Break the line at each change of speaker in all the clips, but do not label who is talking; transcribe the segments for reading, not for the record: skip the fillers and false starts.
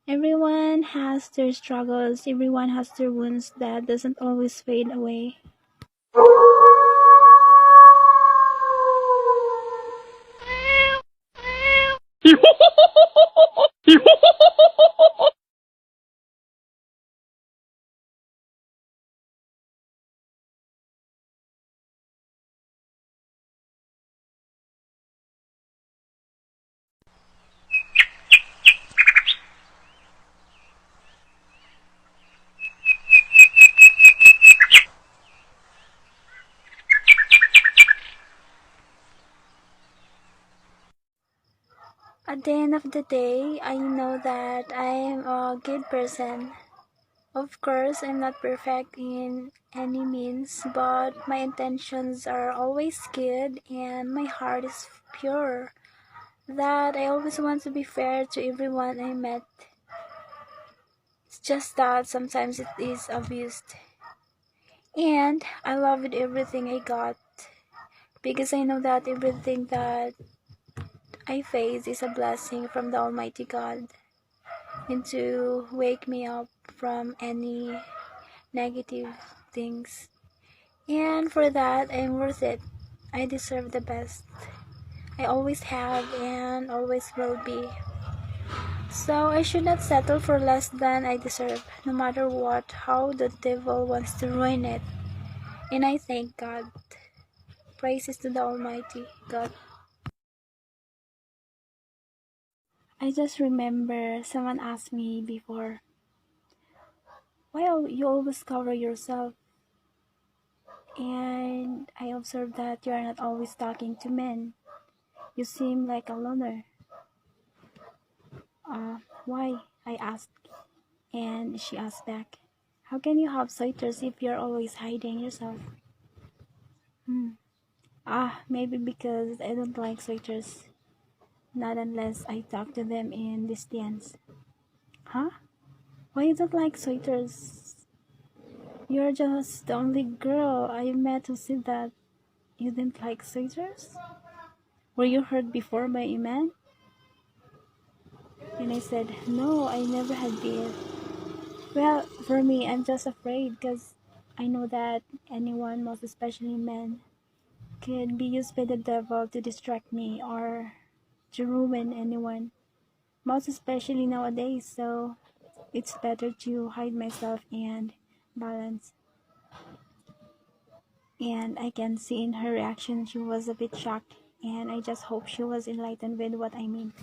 Everyone has their struggles, everyone has their wounds that doesn't always fade away. At the end of the day, I know that I am a good person. Of course, I'm not perfect in any means, but my intentions are always good and my heart is pure. That I always want to be fair to everyone I met. It's just that sometimes it is abused. And I love it everything I got because I know that everything that I face is a blessing from the Almighty God and to wake me up from any negative things. And for that, I'm worth it. I deserve the best. I always have and always will be. So I should not settle for less than I deserve, no matter what, how the devil wants to ruin it. And I thank God. Praises to the Almighty God. I just remember someone asked me before, why you always cover yourself? And I observed that you are not always talking to men. You seem like a loner. Why? I asked. And she asked back, how can you have suitors if you're always hiding yourself? Hmm. Maybe because I don't like suitors. Not unless I talk to them in distance. Huh? Why you don't like suitors? You're just the only girl I met who said that you didn't like suitors? Were you hurt before by a man? And I said, no, I never had been. Well, for me, I'm just afraid because I know that anyone, most especially men, could be used by the devil to distract me or to ruin anyone, most especially nowadays. So it's better to hide myself and balance. And I can see in her reaction she was a bit shocked, and I just hope she was enlightened with what I mean.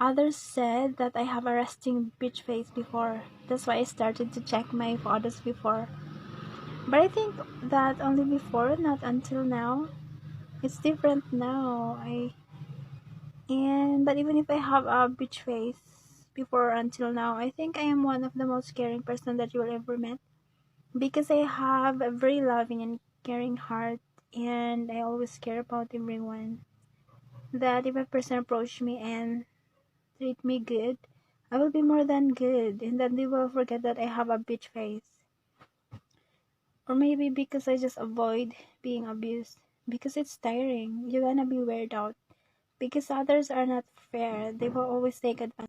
Others said that I have a resting bitch face before. That's why I started to check my photos before. But I think that only before, not until now. It's different now. But even if I have a bitch face before until now, I think I am one of the most caring person that you will ever met because I have a very loving and caring heart, and I always care about everyone. That if a person approach me and treat me good, I will be more than good, and then they will forget that I have a bitch face. Or maybe because I just avoid being abused. Because it's tiring. You're gonna be weird out. Because others are not fair. They will always take advantage.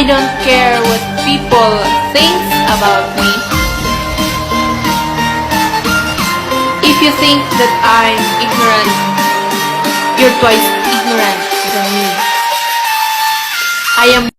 don't care what people think about me. If you think that I'm ignorant, you're twice ignorant than me. I am.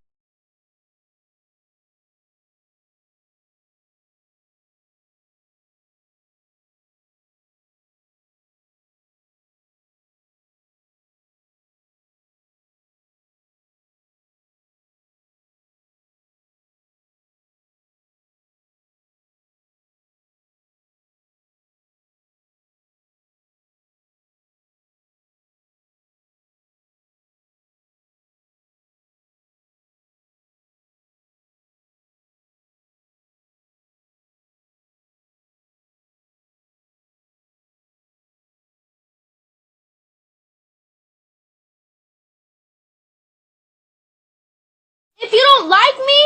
If you don't like me,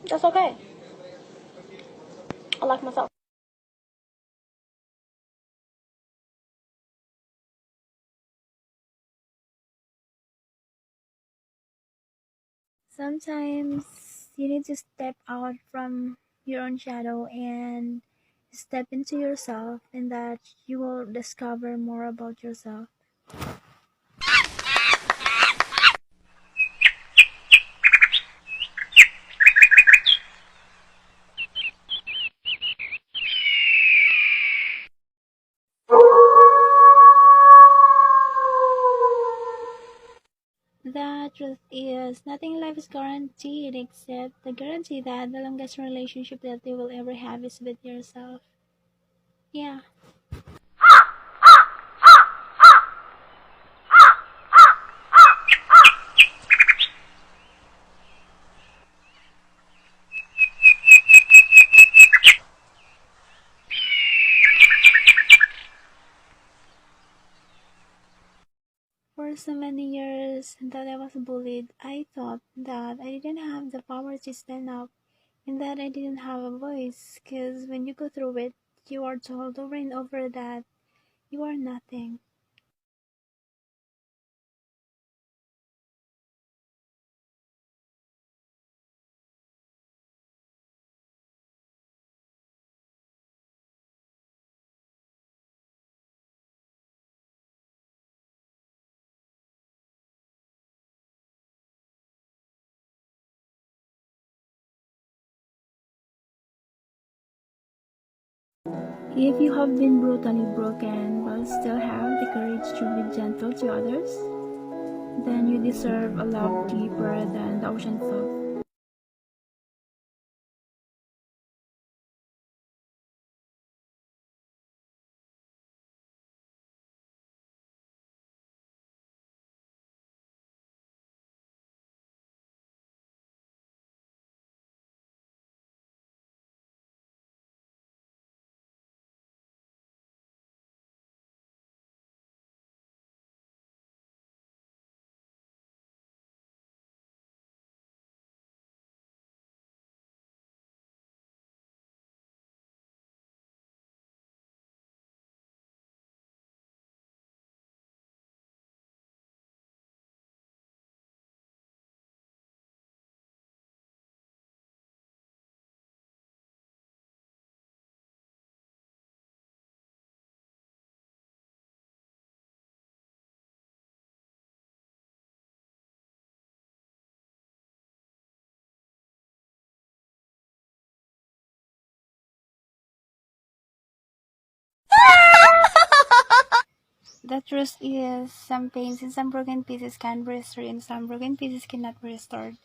that's okay. I like myself. Sometimes you need to step out from your own shadow and step into yourself, and that you will discover more about yourself. The truth is, nothing in life is guaranteed except the guarantee that the longest relationship that you will ever have is with yourself. Yeah. For so many years that I was bullied, I thought that I didn't have the power to stand up and that I didn't have a voice, because when you go through it, you are told over and over that you are nothing. If you have been brutally broken but still have the courage to be gentle to others, then you deserve a love deeper than the ocean floor. The truth is, some pains and some broken pieces can be restored and some broken pieces cannot be restored.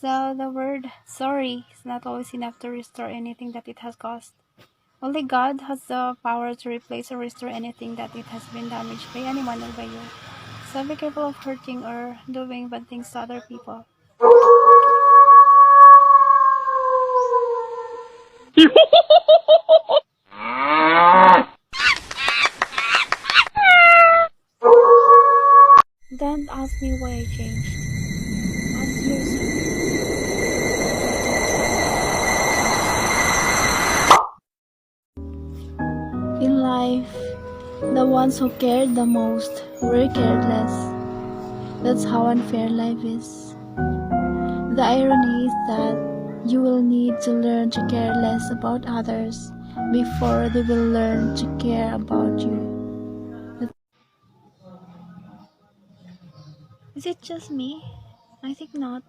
So the word sorry is not always enough to restore anything that it has caused. Only God has the power to replace or restore anything that it has been damaged by anyone or by you. So be careful of hurting or doing bad things to other people. Don't ask me why I changed. Ask yourself. In life, the ones who cared the most were cared less. That's how unfair life is. The irony is that you will need to learn to care less about others before they will learn to care about you. Is it just me? I think not.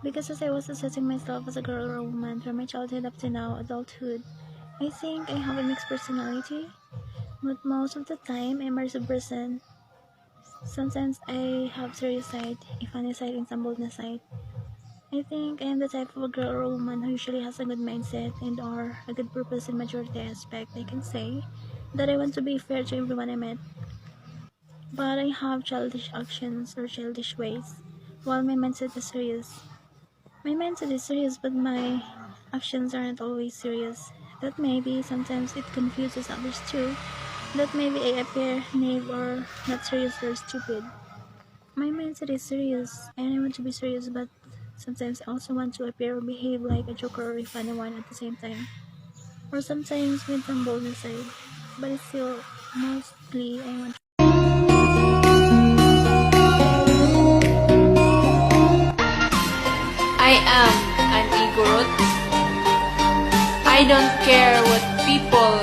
Because as I was assessing myself as a girl or a woman from my childhood up to now, adulthood, I think I have a mixed personality. But most of the time, I'm a reserved person. Sometimes I have serious side, a funny side, and some boldness side. I think I am the type of a girl or a woman who usually has a good mindset and or a good purpose in majority aspect. I can say that I want to be fair to everyone I met, but I have childish actions or childish ways, while my mindset is serious. My mindset is serious, but my actions aren't always serious. That maybe sometimes it confuses others too. That maybe I appear naive or not serious or stupid. My mindset is serious, and I want to be serious, but sometimes I also want to appear or behave like a joker or a funny one at the same time. Or sometimes with some boldness side. But it's still, mostly, I want
I am an Igorot. I don't care what people